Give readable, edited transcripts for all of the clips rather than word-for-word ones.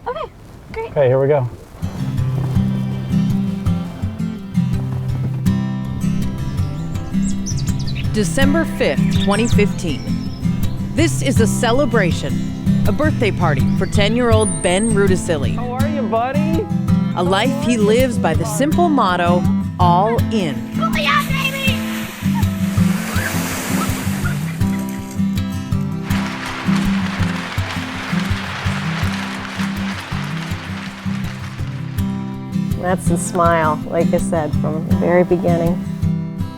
Okay, great. Okay, here we go. December 5th, 2015. This is a celebration, a birthday party for 10-year-old Ben Ruedisili. How are you, buddy? A life he lives by the simple motto, all in. Oh yeah, baby! That's the smile, like I said, from the very beginning.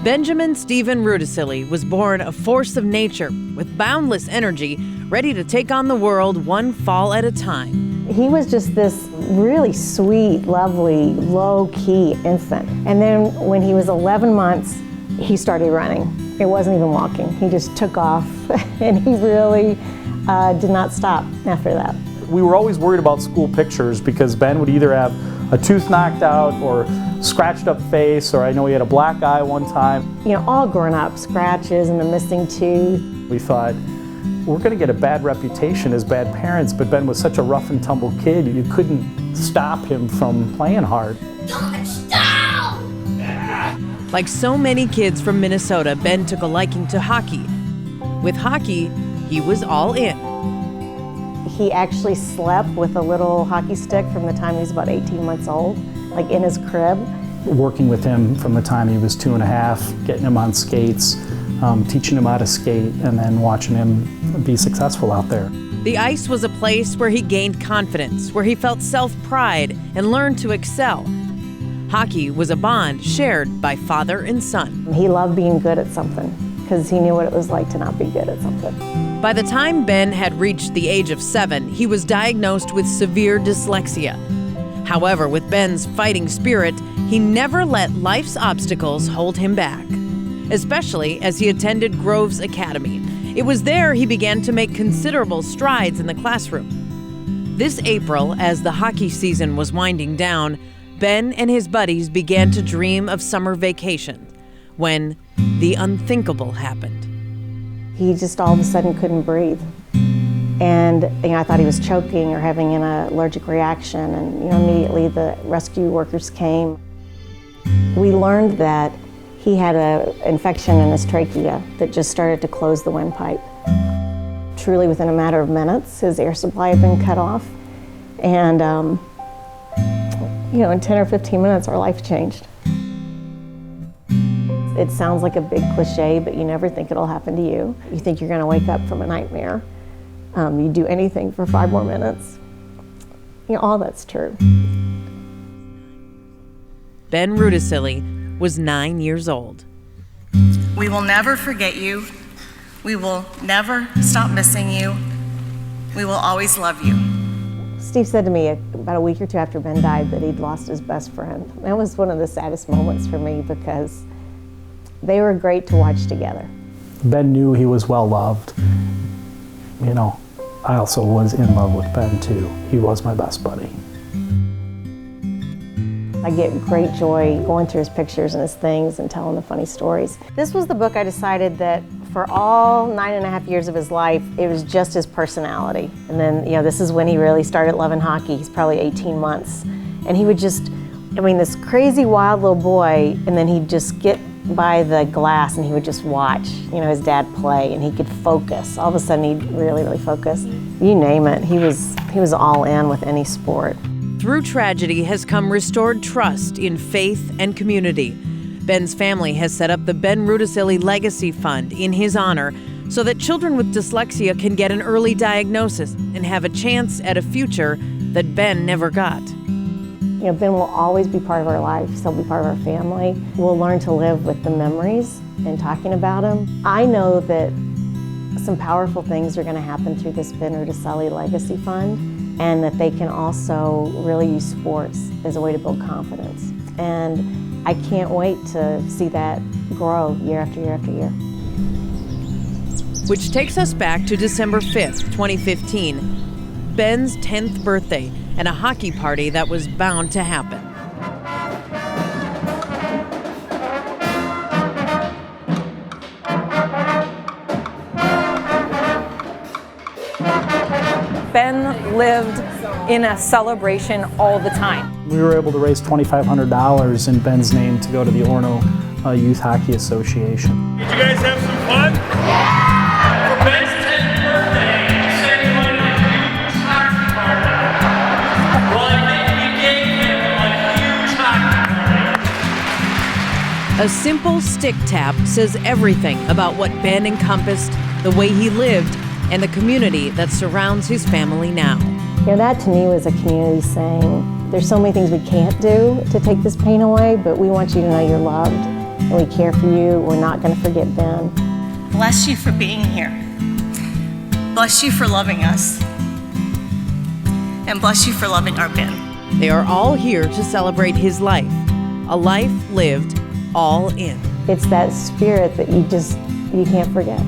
Benjamin Stephen Ruedisili was born a force of nature with boundless energy, ready to take on the world one fall at a time. He was just this really sweet, lovely, low-key infant. And then when he was 11 months, he started running. It wasn't even walking. He just took off, and he really did not stop after that. We were always worried about school pictures because Ben would either have a tooth knocked out or scratched up face, or I know he had a black eye one time. You know, all grown up, scratches and a missing tooth. We thought, we're going to get a bad reputation as bad parents, but Ben was such a rough and tumble kid, you couldn't stop him from playing hard. Touchdown! Like so many kids from Minnesota, Ben took a liking to hockey. With hockey, he was all in. He actually slept with a little hockey stick from the time he was about 18 months old, like in his crib. Working with him from the time he was 2.5, getting him on skates, teaching him how to skate, and then watching him be successful out there. The ice was a place where he gained confidence, where he felt self-pride and learned to excel. Hockey was a bond shared by father and son. He loved being good at something because he knew what it was like to not be good at something. By the time Ben had reached the age of 7, he was diagnosed with severe dyslexia. However, with Ben's fighting spirit, he never let life's obstacles hold him back, especially as he attended Groves Academy. It was there he began to make considerable strides in the classroom. This April, as the hockey season was winding down, Ben and his buddies began to dream of summer vacation when the unthinkable happened. He just all of a sudden couldn't breathe. And I thought he was choking or having an allergic reaction, and immediately the rescue workers came. We learned that he had an infection in his trachea that just started to close the windpipe. Truly within a matter of minutes, his air supply had been cut off. And in 10 or 15 minutes, our life changed. It sounds like a big cliche, but you never think it'll happen to you. You think you're gonna wake up from a nightmare. You do anything for 5 more minutes. All that's true. Ben Ruedisili was 9 years old. We will never forget you. We will never stop missing you. We will always love you. Steve said to me about a week or 2 after Ben died that he'd lost his best friend. That was one of the saddest moments for me because they were great to watch together. Ben knew he was well loved. I also was in love with Ben too. He was my best buddy. I get great joy going through his pictures and his things and telling the funny stories. This was the book I decided that for all 9.5 years of his life, it was just his personality. And then, this is when he really started loving hockey. He's probably 18 months. And he would just, this crazy wild little boy, and then he'd just get by the glass and he would just watch, his dad play, and he could focus. All of a sudden he'd really, really focus. You name it, he was all in with any sport. Through tragedy has come restored trust in faith and community. Ben's family has set up the Ben Ruedisili Legacy Fund in his honor so that children with dyslexia can get an early diagnosis and have a chance at a future that Ben never got. Ben will always be part of our lives. He'll be part of our family. We'll learn to live with the memories and talking about him. I know that some powerful things are going to happen through this Ben Ruedisili Legacy Fund, and that they can also really use sports as a way to build confidence. And I can't wait to see that grow year after year after year. Which takes us back to December 5th, 2015, Ben's 10th birthday, and a hockey party that was bound to happen. Ben lived in a celebration all the time. We were able to raise $2,500 in Ben's name to go to the Orono Youth Hockey Association. Did you guys have some fun? Yeah! For Ben's 10th birthday, you said he wanted a huge hockey party. Well, I think we gave him a huge hockey party. A simple stick tap says everything about what Ben encompassed, the way he lived, and the community that surrounds his family now. You know, that to me was a community saying, there's so many things we can't do to take this pain away, but we want you to know you're loved, and we care for you. We're not going to forget Ben. Bless you for being here. Bless you for loving us. And bless you for loving our Ben. They are all here to celebrate his life, a life lived all in. It's that spirit that you can't forget.